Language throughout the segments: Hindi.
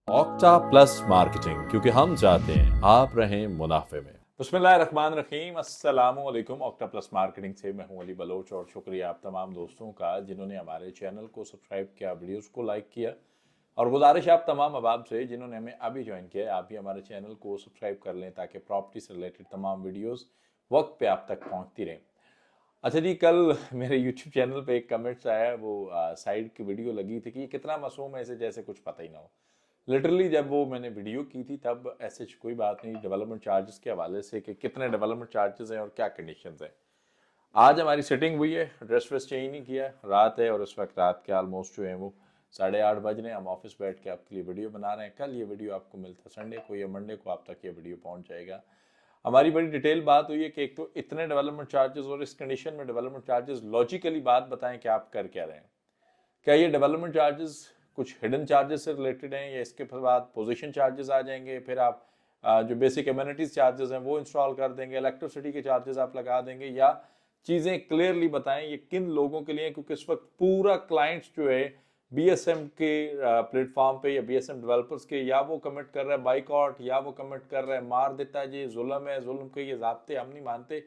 ऑक्टा प्लस मार्केटिंग, क्योंकि हम चाहते हैं आप रहें मुनाफे में। बिस्मिल्लाहिर्रहमानिर्रहीम, अस्सलामुअलैकुम। ऑक्टा प्लस मार्केटिंग से मैं हूं अली बलोच और शुक्रिया आप तमाम दोस्तों का जिन्होंने हमारे चैनल को सब्सक्राइब किया, वीडियोस को लाइक किया। और गुजारिश आप तमाम अहबाब से जिन्होंने हमें अभी ज्वाइन किया है, आप भी हमारे चैनल को सब्सक्राइब कर लें ताकि प्रॉपर्टी से रिलेटेड तमाम वीडियोज़ वक्त पर आप तक पहुँचती रहें। अच्छा जी, कल मेरे YouTube चैनल पे एक कमेंट्स आया, वो साइड की वीडियो लगी थी कि ये कितना मासूम है, ऐसे जैसे कुछ पता ही ना हो। लिटरली जब वो मैंने वीडियो की थी तब ऐसे कोई बात नहीं, डेवलपमेंट चार्जेस के हवाले से कि कितने डेवलपमेंट चार्जेस हैं और क्या कंडीशंस हैं। आज हमारी सेटिंग हुई है, ड्रेस वेस चेंज नहीं किया, रात है और इस वक्त रात के ऑलमोस्ट जो है वो 8:30 बज रहे हैं। हम ऑफिस बैठ के आपके लिए वीडियो बना रहे हैं। कल ये वीडियो आपको मिलता संडे को या मंडे को आप तक ये वीडियो पहुंच जाएगा। हमारी बड़ी डिटेल बात हुई है कि एक तो इतने डेवलपमेंट चार्जेस और इस कंडीशन में डेवलपमेंट चार्जेस, लॉजिकली बात बताएं कि आप कर क्या रहे हैं। क्या ये डेवलपमेंट चार्जेस कुछ हिडन चार्जेस से रिलेटेड हैं या इसके बाद पोजीशन चार्जेस आ जाएंगे, फिर आप जो बेसिक एमिनिटीज चार्जेस हैं वो इंस्टॉल कर देंगे, इलेक्ट्रिसिटी के चार्जेस आप लगा देंगे, या चीज़ें क्लियरली बताएं ये किन लोगों के लिए। क्योंकि इस वक्त पूरा क्लाइंट्स जो है बीएसएम के प्लेटफॉर्म पे या बीएसएम डेवलपर्स के, या वो कमिट कर रहा है बाइकआउट, या वो कमिट कर रहा है मार देता है जी, जुल्म है, जुल्म के ये ज़ाब्ते हम नहीं मानते।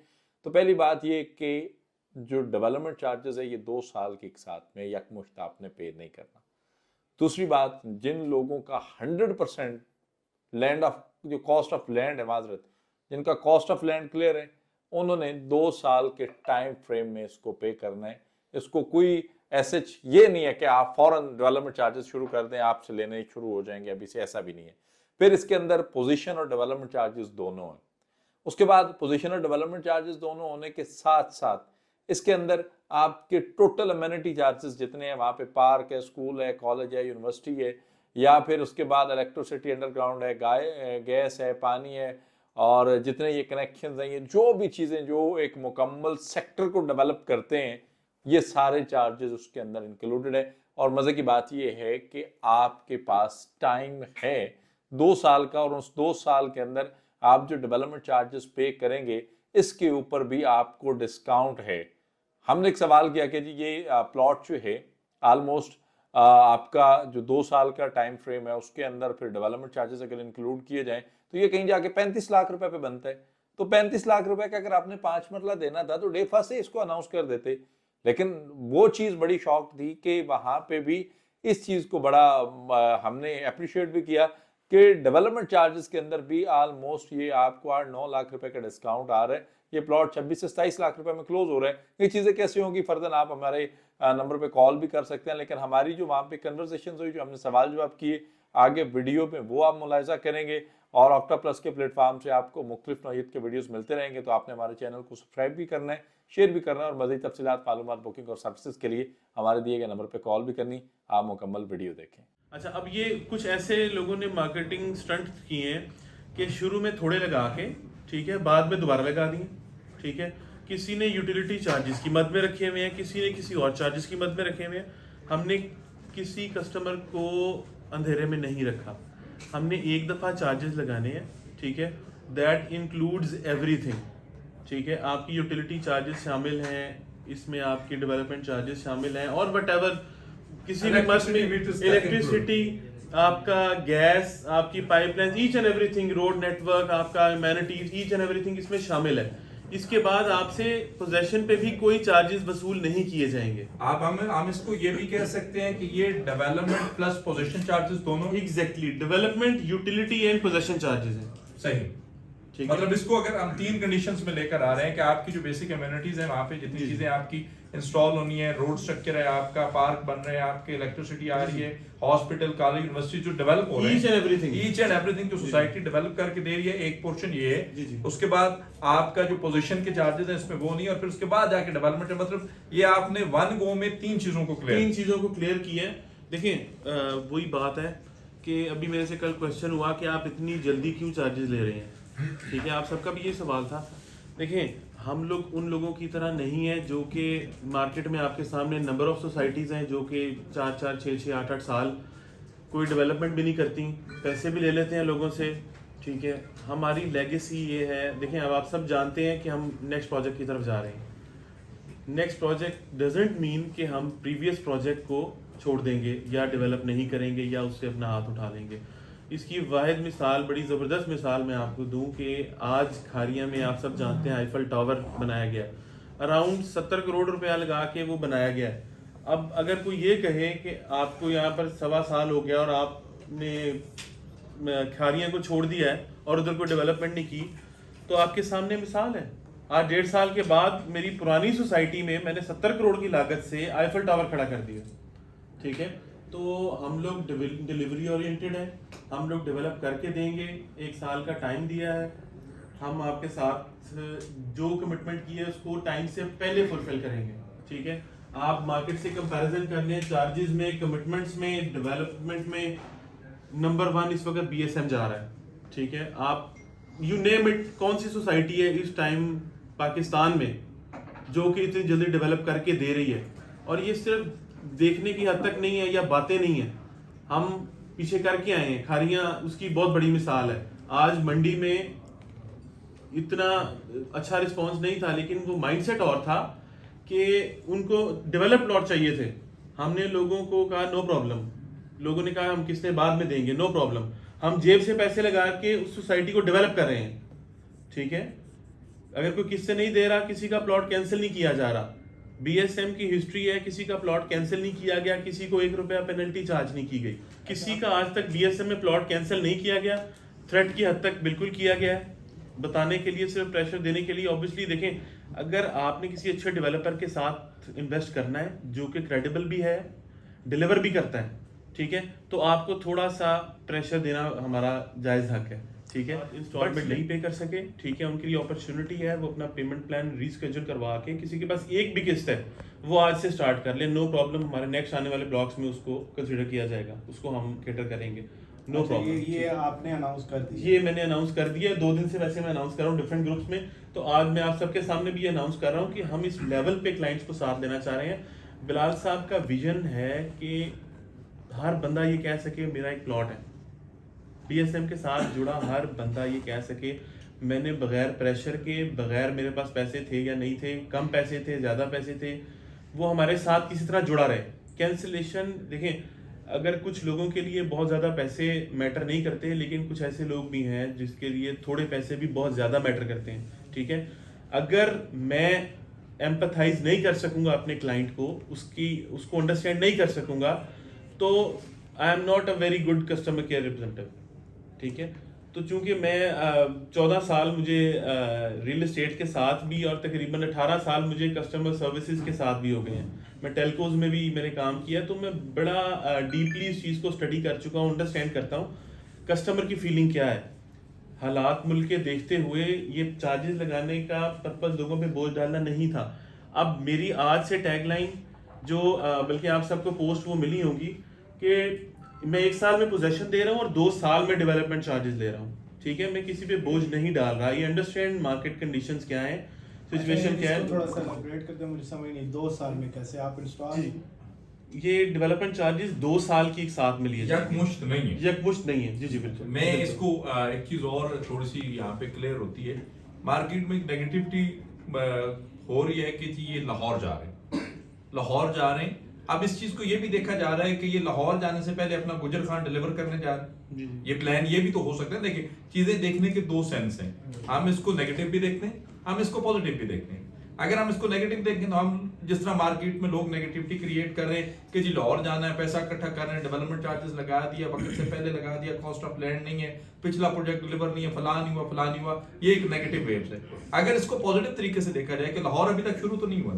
तो पहली बात ये कि जो डेवलपमेंट चार्जेस है ये 2 साल के एक साथ में यकमुश्त आपने पे नहीं करना। दूसरी बात, जिन लोगों का 100% लैंड ऑफ जो कॉस्ट ऑफ लैंड है, माजरत जिनका कॉस्ट ऑफ लैंड क्लियर है, उन्होंने 2 साल के टाइम फ्रेम में इसको पे करना है। इसको कोई ऐसे ये नहीं है कि आप फॉरन डेवलपमेंट चार्जेस शुरू कर दें, आपसे लेने शुरू हो जाएंगे अभी से, ऐसा भी नहीं है। फिर इसके अंदर पोजीशन और डेवलपमेंट चार्जेस दोनों हैं। उसके बाद पोजीशन और डेवलपमेंट चार्जेस दोनों होने के साथ साथ इसके अंदर आपके टोटल अमेनिटी चार्जेस जितने हैं, वहाँ पे पार्क है, स्कूल है, कॉलेज है, यूनिवर्सिटी है, या फिर उसके बाद इलेक्ट्रिसिटी अंडरग्राउंड है, गैस है, पानी है, और जितने ये कनेक्शन हैं, ये जो भी चीज़ें जो एक मुकम्मल सेक्टर को डेवलप करते हैं, ये सारे चार्जेस उसके अंदर इंक्लूडेड है। और मज़े की बात ये है कि आपके पास टाइम है 2 साल का, और उस 2 साल के अंदर आप जो डेवलपमेंट चार्जेस पे करेंगे इसके ऊपर भी आपको डिस्काउंट है। हमने एक सवाल किया कि जी ये प्लॉट जो है ऑलमोस्ट आपका जो 2 साल का टाइम फ्रेम है उसके अंदर फिर डेवलपमेंट चार्जेस अगर इंक्लूड किए जाएं तो ये कहीं जाके 35 लाख रुपए पे बनता है। तो 35 लाख रुपए का अगर आपने 5 मरला देना था तो डे फर्स्ट से इसको अनाउंस कर देते। लेकिन वो चीज़ बड़ी शॉक थी कि वहां पे भी इस चीज़ को बड़ा हमने अप्रिशिएट भी किया कि डेवलपमेंट चार्जेस के अंदर भी ऑलमोस्ट ये आपको 8-9 लाख रुपए का डिस्काउंट आ रहा है। ये प्लॉट 26 से 27 लाख रुपए में क्लोज हो रहा है। ये चीज़ें कैसे होंगी फर्दर आप हमारे नंबर पे कॉल भी कर सकते हैं। लेकिन हमारी जो वहाँ पे कन्वर्सेशन हुई, जो हमने सवाल जवाब किए, आगे वीडियो में वो आप मुलाहिजा करेंगे। और ऑक्टा प्लस के प्लेटफॉर्म से आपको मुख्तलिफ नौइयत के वीडियोस मिलते रहेंगे। तो आपने हमारे चैनल को सब्सक्राइब भी करना है, शेयर भी करना है, और मज़ीद तफसीलात, मालूमात, बुकिंग और सर्विसेज के लिए हमारे दिए गए नंबर पर कॉल भी करनी। आप मुकम्मल वीडियो देखें। अच्छा, अब ये कुछ ऐसे लोगों ने मार्केटिंग स्टंट किए हैं कि शुरू में थोड़े लगा के, ठीक है, बाद में दोबारा लगा दिए, ठीक है। किसी ने यूटिलिटी चार्जेस की मद में रखे हुए हैं, किसी ने किसी और चार्जेस की मद में रखे हुए हैं। हमने किसी कस्टमर को अंधेरे में नहीं रखा। हमने एक दफ़ा चार्जेस लगाने हैं, ठीक है, दैट इंक्लूड्स एवरीथिंग, ठीक है। आपकी यूटिलिटी चार्जेस शामिल हैं इसमें, आपकी डेवलपमेंट चार्जेस शामिल हैं, और वट एवर किसी भी मद में इलेक्ट्रिसिटी, आपका गैस, आपकी pipeline, each and everything, road network, आपका एमेनिटीज, ईच एंड एवरीथिंग इसमें शामिल है। इसके बाद आपसे पोजेशन पे भी कोई चार्जेस वसूल नहीं किए जाएंगे। आप हम इसको ये भी कह सकते हैं कि ये डेवलपमेंट प्लस पोजीशन चार्जेस दोनों। Exactly, development, utility and possession charges हैं। सही, मतलब इसको अगर हम 3 कंडीशंस में लेकर आ रहे हैं कि आपकी जो बेसिक एमिनिटीज है, वहाँ पे जितनी चीजें आपकी इंस्टॉल होनी है, रोड स्ट्रक्चर है, आपका पार्क बन रहे हैं, आपके इलेक्ट्रिसिटी आ रही है, हॉस्पिटल, कॉलेज, यूनिवर्सिटी जो डेवलप हो रहे हैं, ईच एंड एवरीथिंग जो सोसाइटी डेवलप करके दे रही है, एक पोर्शन ये है। उसके बाद आपका जो पोजीशन के चार्जेस है इसमें वो नहीं, और फिर उसके बाद जाके डेवलपमेंट है। मतलब ये आपने वन गो में 3 चीजों को क्लियर किया है। देखिए, वही बात है कि अभी मेरे से कल क्वेश्चन हुआ कि आप इतनी जल्दी क्यों चार्जेस ले रहे हैं, ठीक है। आप सबका भी ये सवाल था। देखिए, हम लोग उन लोगों की तरह नहीं है जो कि मार्केट में आपके सामने नंबर ऑफ सोसाइटीज़ हैं जो कि 4-4, 6-6, 8-8 साल कोई डेवलपमेंट भी नहीं करती, पैसे भी ले लेते हैं लोगों से, ठीक है। हमारी लेगेसी ये है। देखिए, अब आप सब जानते हैं कि हम नेक्स्ट प्रोजेक्ट की तरफ जा रहे हैं। नेक्स्ट प्रोजेक्ट डजेंट मीन कि हम प्रीवियस प्रोजेक्ट को छोड़ देंगे या डेवलप नहीं करेंगे या उससे अपना हाथ उठा लेंगे। इसकी वाहिद मिसाल, बड़ी ज़बरदस्त मिसाल मैं आपको दूं कि आज खारिया में आप सब जानते हैं आईफल टावर बनाया गया, अराउंड 70 करोड़ रुपया लगा के वो बनाया गया है। अब अगर कोई ये कहे कि आपको यहाँ पर 1.25 साल हो गया और आपने खारिया को छोड़ दिया है और उधर कोई डेवलपमेंट नहीं की, तो आपके सामने मिसाल है। आज 1.5 साल के बाद मेरी पुरानी सोसाइटी में मैंने 70 करोड़ की लागत से आईफल टावर खड़ा कर दिया, ठीक है। तो हम लोग डिलीवरी ओरिएंटेड है, हम लोग डेवलप करके देंगे, 1 साल का टाइम दिया है, हम आपके साथ जो कमिटमेंट की है उसको टाइम से पहले फुलफिल करेंगे, ठीक है। आप मार्केट से कंपैरिजन कर लें, चार्जेस में, कमिटमेंट्स में, डेवलपमेंट में नंबर 1 इस वक्त BSM जा रहा है, ठीक है। आप यू नेम इट, कौन सी सोसाइटी है इस टाइम पाकिस्तान में जो कि इतनी जल्दी डेवलप करके दे रही है। और ये सिर्फ देखने की हद तक नहीं है या बातें नहीं है, हम पीछे करके आए हैं। खारियां उसकी बहुत बड़ी मिसाल है। आज मंडी में इतना अच्छा रिस्पांस नहीं था, लेकिन वो माइंडसेट और था कि उनको डेवलप प्लॉट चाहिए थे। हमने लोगों को कहा नो प्रॉब्लम, लोगों ने कहा हम किस्तें बाद में देंगे, नो प्रॉब्लम, हम जेब से पैसे लगा के उस सोसाइटी को डेवलप कर रहे हैं, ठीक है। अगर कोई किस्तें नहीं दे रहा, किसी का प्लॉट कैंसिल नहीं किया जा रहा। BSM की हिस्ट्री है, किसी का प्लॉट कैंसिल नहीं किया गया, किसी को 1 रुपया पेनल्टी चार्ज नहीं की गई, किसी का आज तक BSM में प्लॉट कैंसिल नहीं किया गया। थ्रेट की हद तक बिल्कुल किया गया है, बताने के लिए, सिर्फ प्रेशर देने के लिए। ऑब्वियसली देखें, अगर आपने किसी अच्छे डेवलपर के साथ इन्वेस्ट करना है जो कि क्रेडिबल भी है, डिलीवर भी करता है, ठीक है, तो आपको थोड़ा सा प्रेशर देना हमारा जायज़ हक है, ठीक है। इंस्टॉलमेंट नहीं पे कर सके, ठीक है, उनके लिए अपॉर्चुनिटी है, वो अपना पेमेंट प्लान रीस्केड्यूल करवा के, किसी के पास एक भी किस्त है वो आज से स्टार्ट कर ले, नो प्रॉब्लम। हमारे नेक्स्ट आने वाले ब्लॉग्स में उसको कंसिडर किया जाएगा, उसको हम कैटर करेंगे, नो प्रॉब्लम। ये आपने अनाउंस कर दिया? ये मैंने अनाउंस कर दिया, 2 दिन से वैसे मैं अनाउंस कर रहा हूँ डिफरेंट ग्रुप्स में। तो आज मैं आप सबके सामने भी ये अनाउंस कर रहा हूँ कि हम इस लेवल पे क्लाइंट्स को साथ देना चाह रहे हैं। बिलाल साहब का विजन है कि हर बंदा ये कह सके मेरा एक प्लॉट है, BSM के साथ जुड़ा हर बंदा ये कह सके मैंने बगैर प्रेशर के, बगैर मेरे पास पैसे थे या नहीं थे, कम पैसे थे, ज़्यादा पैसे थे, वो हमारे साथ किसी तरह जुड़ा रहे। कैंसिलेशन देखें, अगर कुछ लोगों के लिए बहुत ज़्यादा पैसे मैटर नहीं करते, लेकिन कुछ ऐसे लोग भी हैं जिसके लिए थोड़े पैसे भी बहुत ज़्यादा मैटर करते हैं, ठीक है। अगर मैं एम्पथाइज नहीं कर सकूंगा अपने क्लाइंट को, उसको अंडरस्टैंड नहीं कर सकूंगा, तो I am not a very good customer care representative, ठीक है। तो चूंकि मैं 14 साल मुझे रियल एस्टेट के साथ भी और तकरीबन 18 साल मुझे कस्टमर सर्विसेज के साथ भी हो गए हैं, मैं टेलकोज में भी मैंने काम किया, तो मैं बड़ा डीपली इस चीज़ को स्टडी कर चुका हूँ, अंडरस्टैंड करता हूँ कस्टमर की फीलिंग क्या है। हालात मुल्क के देखते हुए ये चार्जेस लगाने का पर्पज़ लोगों पे बोझ डालना नहीं था। अब मेरी आज से टैगलाइन जो बल्कि आप सबको पोस्ट वो मिली होगी कि मैं 1 साल में पोजेशन दे रहा हूँ और 2 साल में डेवलपमेंट चार्जेस ले रहा हूँ, ठीक है। मैं किसी पे बोझ नहीं डाल रहा, ये अंडरस्टैंड मार्केट कंडीशंस क्या है, सिचुएशन क्या है। थोड़ा सा एलैबोरेट करके, मुझे समझ नहीं, 2 साल में कैसे आप इंस्टॉल? ये डेवलपमेंट चार्जेस 2 साल की एक साथ में लिए यकमुश्त नहीं है, यकमुश्त नहीं है। जी जी बिल्कुल। मैं इसको एक चीज और थोड़ी सी यहाँ पे क्लियर होती है, मार्केट में एक नेगेटिविटी हो रही है कि जी ये लाहौर जा रहे हैं, लाहौर जा रहे हैं। अब इस चीज को ये भी देखा जा रहा है कि ये लाहौर जाने से पहले अपना गुजर खान डिलीवर करने जा रहे हैं। ये प्लान ये भी तो हो सकता है। देखिए, चीजें देखने के 2 सेंस हैं, हम इसको नेगेटिव भी देखते हैं, हम इसको पॉजिटिव भी देखते हैं। अगर हम इसको नेगेटिव देखें तो हम जिस तरह मार्केट में लोग नेगेटिविटी क्रिएट कर रहे हैं कि जी लाहौर जाना है, पैसा इकट्ठा कर रहे हैं, डेवलपमेंट चार्जेस लगा दिया, वक्त से पहले लगा दिया, कॉस्ट ऑफ लैंड नहीं है, पिछला प्रोजेक्ट डिलीवर नहीं है, फलां नहीं हुआ, फलां नहीं हुआ, ये एक नेगेटिव वेव्स है। अगर इसको पॉजिटिव तरीके से देखा जाए कि लाहौर अभी तक शुरू तो नहीं हुआ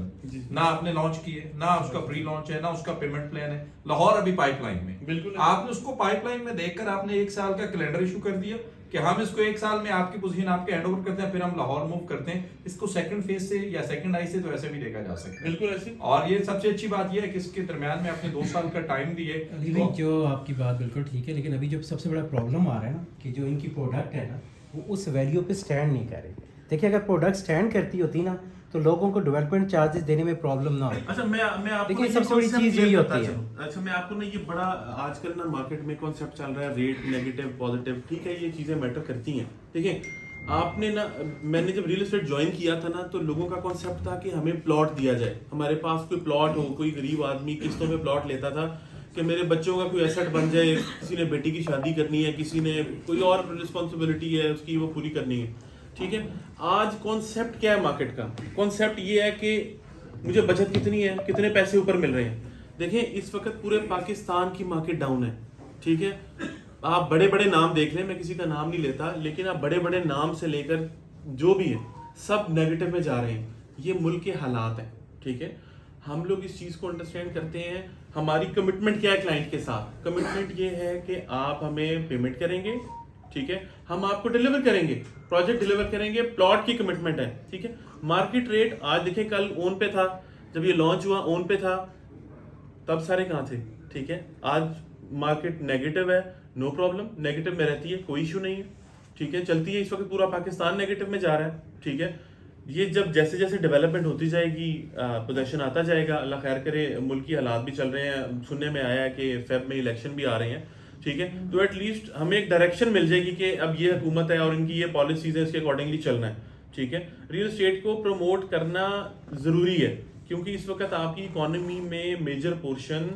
ना आपने लॉन्च किए, ना उसका प्री लॉन्च है, ना उसका पेमेंट प्लान है, लाहौर अभी पाइपलाइन में। बिल्कुल आपने उसको पाइपलाइन में देखकर आपने 1 साल का कैलेंडर इशू कर दिया कि हम इसको 1 साल में आपकी पोजीशन आपके हैंड ओवर करते हैं, फिर हम लाहौर मूव करते हैं। इसको सेकंड फेज से या सेकंड आई से तो ऐसे भी देखा जा सकता है, बिल्कुल ऐसे। और ये सबसे अच्छी बात ये है कि इसके दरमियान में आपने 2 साल का टाइम दिए। अली भाई, जो आपकी बात बिल्कुल ठीक है, लेकिन अभी जो सबसे बड़ा प्रॉब्लम आ रहा है ना कि जो इनकी प्रोडक्ट है ना वो उस वैल्यू पे स्टैंड नहीं कर रही। देखिए, अगर प्रोडक्ट स्टैंड करती होती ना तो लोगों को डेवलपमेंट चार्जेस देने में प्रॉब्लम ना होती। अच्छा, मैं आपको देखिए, ये सबसे बड़ी concept चीज clear यही करता होती है। चलूं। अच्छा, मैं आपको ना ये बड़ा आजकल ना मार्केट में कॉन्सेप्ट चल रहा है, रेट नेगेटिव पॉजिटिव, ठीक है, ये चीजें मैटर करती हैं। देखिए, आपने ना, मैंने जब रियल एस्टेट ज्वाइन किया था ना तो लोगों का कॉन्सेप्ट था कि हमें प्लॉट दिया जाए, हमारे पास कोई प्लॉट हो, कोई गरीब आदमी किस्तों में प्लॉट लेता था कि मेरे बच्चों का कोई एसेट बन जाए, किसी ने बेटी की शादी करनी है, किसी ने कोई और रिस्पॉन्सिबिलिटी है उसकी वो पूरी करनी है, ठीक है। आज कॉन्सेप्ट क्या है मार्केट का? कॉन्सेप्ट ये है कि मुझे बचत कितनी है, कितने पैसे ऊपर मिल रहे हैं। देखिए इस वक्त पूरे पाकिस्तान की मार्केट डाउन है, ठीक है। आप बड़े बड़े नाम देख लें, मैं किसी का नाम नहीं लेता, लेकिन आप बड़े बड़े नाम से लेकर जो भी है सब नेगेटिव में जा रहे हैं। ये मुल्क के हालात हैं, ठीक है। हम लोग इस चीज़ को अंडरस्टैंड करते हैं। हमारी कमिटमेंट क्या है क्लाइंट के साथ? कमिटमेंट ये है कि आप हमें पेमेंट करेंगे, ठीक है, हम आपको डिलीवर करेंगे, प्रोजेक्ट डिलीवर करेंगे, प्लॉट की कमिटमेंट है, ठीक है। मार्केट रेट आज देखें, कल ओन पे था, जब ये लॉन्च हुआ ओन पे था, तब सारे कहाँ थे, ठीक है। आज मार्केट नेगेटिव है, नो प्रॉब्लम, नेगेटिव में रहती है, कोई इशू नहीं है, ठीक है, चलती है। इस वक्त पूरा पाकिस्तान नेगेटिव में जा रहा है, ठीक है। ये जब जैसे जैसे डेवलपमेंट होती जाएगी, पोजीशन आता जाएगा, अल्लाह खैर करे, मुल्क की हालात भी चल रहे हैं, सुनने में आया है कि फेब में इलेक्शन भी आ रहे हैं, ठीक है, तो एटलीस्ट हमें एक डायरेक्शन मिल जाएगी कि अब ये हुकूमत है और इनकी ये पॉलिसीज है, इसके अकॉर्डिंगली चलना है, ठीक है। रियल एस्टेट को प्रमोट करना ज़रूरी है, क्योंकि इस वक्त आपकी इकोनॉमी में मेजर पोर्शन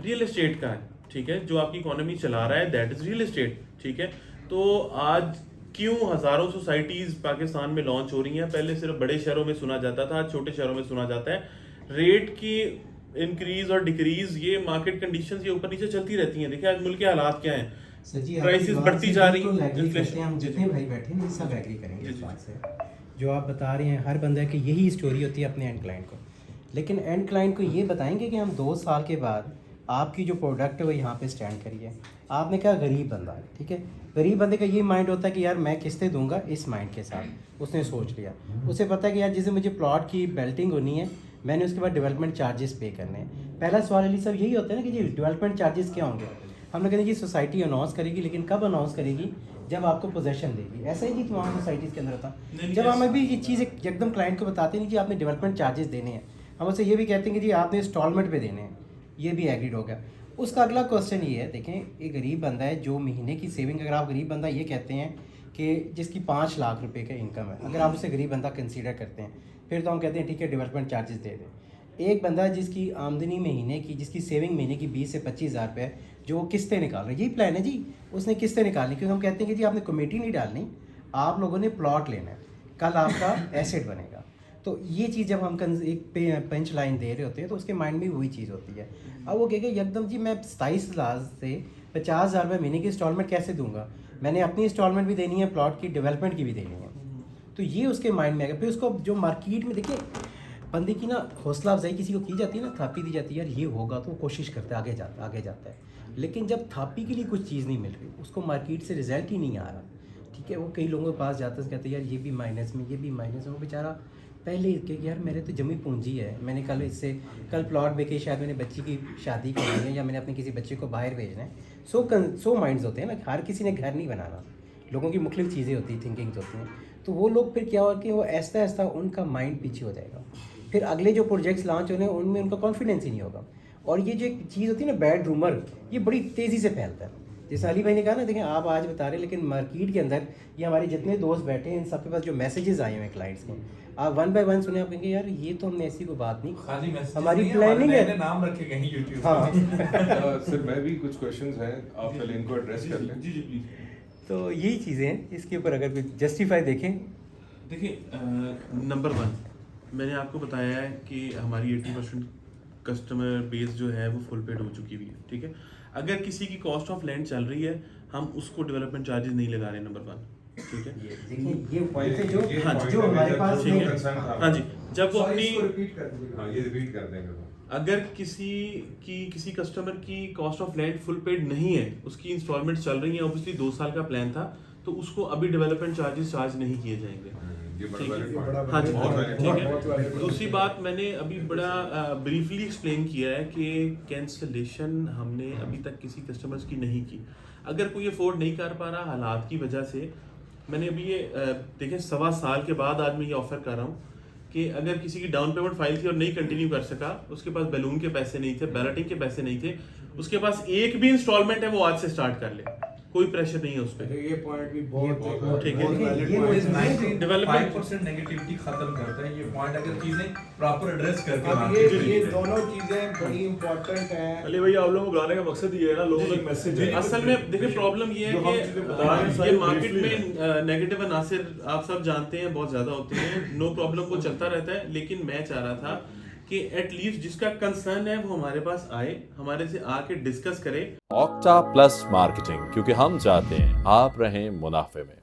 रियल एस्टेट का है, ठीक है। जो आपकी इकोनॉमी चला रहा है दैट इज़ रियल एस्टेट, ठीक है। तो आज क्यों हज़ारों सोसाइटीज़ पाकिस्तान में लॉन्च हो रही हैं? पहले सिर्फ बड़े शहरों में सुना जाता था, छोटे शहरों में सुना जाता है। रेट की इंक्रीज और डिक्रीज, ये मार्केट कंडीशंस ये ऊपर नीचे चलती रहती हैं। देखिए आज मुल्क के हालात क्या हैं, सर जी प्राइसेस बढ़ती जा रही हैं, इन्फ्लेशन। हम जितने भाई बैठे हैं सब एग्री करेंगे इस बात से। जो आप बता रहे हैं हर बंदा की यही स्टोरी होती है अपने एंड क्लाइंट को, लेकिन एंड क्लाइंट को ये बताएंगे कि हम 2 साल के बाद आपकी जो प्रोडक्ट है वो यहाँ पे स्टैंड करिए। आपने कहा गरीब बंदा है, ठीक है, गरीब बंदे का ये माइंड होता है कि यार मैं किस्तें दूंगा, इस माइंड के साथ उसने सोच लिया। उसे पता है कि यार जैसे मुझे प्लॉट की बेल्टिंग होनी है, मैंने उसके बाद डेवलपमेंट चार्जेस पे करने हैं। पहला सवाल अली साहब यही होता है ना कि जी डेवलपमेंट चार्जेस क्या होंगे? हम लोग कहते हैं जी सोसाइटी अनाउंस करेगी, लेकिन कब अनाउंस करेगी? जब आपको पोजेसन देगी। ऐसा ही जी तमाम सोसाइटीज़ के अंदर होता है। जब हम अभी ये चीज़ एकदम क्लाइंट को बताते नहीं जी आपने डेवलपमेंट चार्जेस देने हैं, हम उससे ये भी कहते हैं कि जी आपने इंस्टॉलमेंट पे देने हैं, ये भी एग्रीड हो गया। उसका अगला क्वेश्चन ये है, देखें एक गरीब बंदा है जो महीने की सेविंग, अगर आप गरीब बंदा ये कहते हैं कि जिसकी 5 लाख रुपए का इनकम है, अगर आप उसे गरीब बंदा कंसीडर करते हैं, फिर तो हम कहते हैं ठीक है डेवलपमेंट चार्जेस दे दें। एक बंदा जिसकी आमदनी महीने की, जिसकी सेविंग महीने की 20 से 25 हज़ार रुपये है, जो वो किस्तें निकाल रहे हैं, यही प्लान है जी, उसने किस्तें निकालनी, क्योंकि हम कहते हैं कि जी आपने कमेटी नहीं डालनी, आप लोगों ने प्लॉट लेना है, कल आपका एसेट बनेगा। तो ये चीज़ जब हम एक पंच लाइन दे रहे होते हैं तो उसके माइंड में वही चीज़ होती है। अब वो कहेगा एकदम जी मैं 27,000 से 50,000 रुपये महीने की इंस्टॉलमेंट कैसे दूंगा? मैंने अपनी इंस्टॉलमेंट भी देनी है, प्लॉट की डेवलपमेंट की भी देनी है। तो ये उसके माइंड में आएगा। फिर उसको जो मार्केट में देखिए बंदे की ना हौसला अफजाई किसी को की जाती है ना, थापी दी जाती है, यार ये होगा, तो वो कोशिश करता है, आगे जाता है। लेकिन जब थापी के लिए कुछ चीज़ नहीं मिल रही, उसको मार्केट से रिजल्ट ही नहीं आ रहा, ठीक है, वो कई लोगों के पास जाता है, कहते हैं यार ये भी माइनस में, ये भी माइनस में। वो बेचारा पहले कि यार मेरे तो जमी पूंजी है, मैंने कल प्लॉट बेचे, शायद मैंने बच्ची की शादी करनी है या मैंने अपने किसी बच्चे को बाहर भेजना है। सो माइंड्स होते हैं ना, हर किसी ने घर नहीं बनाना, लोगों की मुख्तलिफ चीज़ें होती हैं, थिंकिंग्स होती हैं। तो वो लोग फिर क्या हो कि वो ऐसा ऐसा उनका माइंड पीछे हो जाएगा, फिर अगले जो प्रोजेक्ट्स लॉन्च होने उनमें उनका कॉन्फिडेंस ही नहीं होगा। और ये जो एक चीज़ होती है ना बैड रूमर, ये बड़ी तेज़ी से फैलता है। जैसे अली भाई ने कहा ना, देखें आप आज बता रहे हैं, लेकिन मार्केट के अंदर ये हमारे जितने दोस्त बैठे हैं इन सबके पास जो मैसेजेस आए हुए हैं क्लाइंट्स के, आप 1 बाय 1 सुने, आप कहेंगे यार ये तो हमने ऐसी कोई बात नहीं, खाली मैसेज हमारी नहीं, प्लानिंग है, नाम रखे गए हैं YouTube हाँ। सर मैं भी कुछ क्वेश्चंस हैं, आप पहले इनको एड्रेस कर लें। जी प्लीज। तो यही चीज़ें हैं, इसके ऊपर अगर कोई जस्टिफाई देखें। देखिए नंबर 1 मैंने आपको बताया है कि हमारी 80% कस्टमर बेस जो है वो फुल पेड हो चुकी हुई है, ठीक है। अगर किसी की कॉस्ट ऑफ लैंड चल रही है, हम उसको डेवलपमेंट चार्जेस नहीं लगा रहे, नंबर 1, ठीक है। देखिए ये पॉइंट है जो हाँ जो हमारे पास ठीक नहीं है, है। हाँ जी, जब वो अपनी हाँ ये रिपीट कर देंगे तो। अगर किसी कस्टमर की cost of land full paid नहीं है, उसकी इंस्टॉलमेंट चल रही है, ऑब्वियसली 2 साल का प्लान था, तो उसको अभी डेवलपमेंट चार्जेस चार्ज नहीं किए जाएंगे, ये ठीक है। बड़ा हाँ जी, बहुत valid ठीक point। है। दूसरी बात मैंने अभी बड़ा ब्रीफली एक्सप्लेन किया है कि कैंसलेशन हमने अभी तक किसी कस्टमर्स की नहीं की। अगर कोई अफोर्ड नहीं कर पा रहा हालात की वजह से, मैंने अभी ये देखें 1.25 साल के बाद आज मैं ये ऑफर कर रहा हूँ कि अगर किसी की डाउन पेमेंट फाइल थी और नहीं कंटिन्यू कर सका, उसके पास बैलून के पैसे नहीं थे, बैलेटिंग के पैसे नहीं थे, उसके पास एक भी इंस्टॉलमेंट है, वो आज से स्टार्ट कर ले। कोई प्रेशर नहीं है उस पर। ये पॉइंट भी बहुत ठीक है। बहुत valid ये point इस है। 95% नेगेटिविटी खत्म करता है ये पॉइंट, अगर चीजें प्रॉपर एड्रेस करके अब market में ये लेते हैं। दोनों चीजें बड़ी इम्पोर्टेंट हैं। अली भाई आप लोगों को बुलाने का मकसद ये है ना, लोगों तक मैसेज है। असल में देखिए प्रॉब्लम ये जो हम है चीजें बता रहे हैं कि सारी ये मार्केट briefly में नेगेटिव अनासिर आप सब जानते हैं बहुत ज्यादा होते हैं, नो प्रॉब्लम वो चलता रहता है। लेकिन मैं चाह रहा था कि एटलीस्ट जिसका कंसर्न है वो हमारे पास आए, हमारे से आके डिस्कस करे। ऑक्टा प्लस मार्केटिंग, क्योंकि हम चाहते हैं आप रहें मुनाफे में।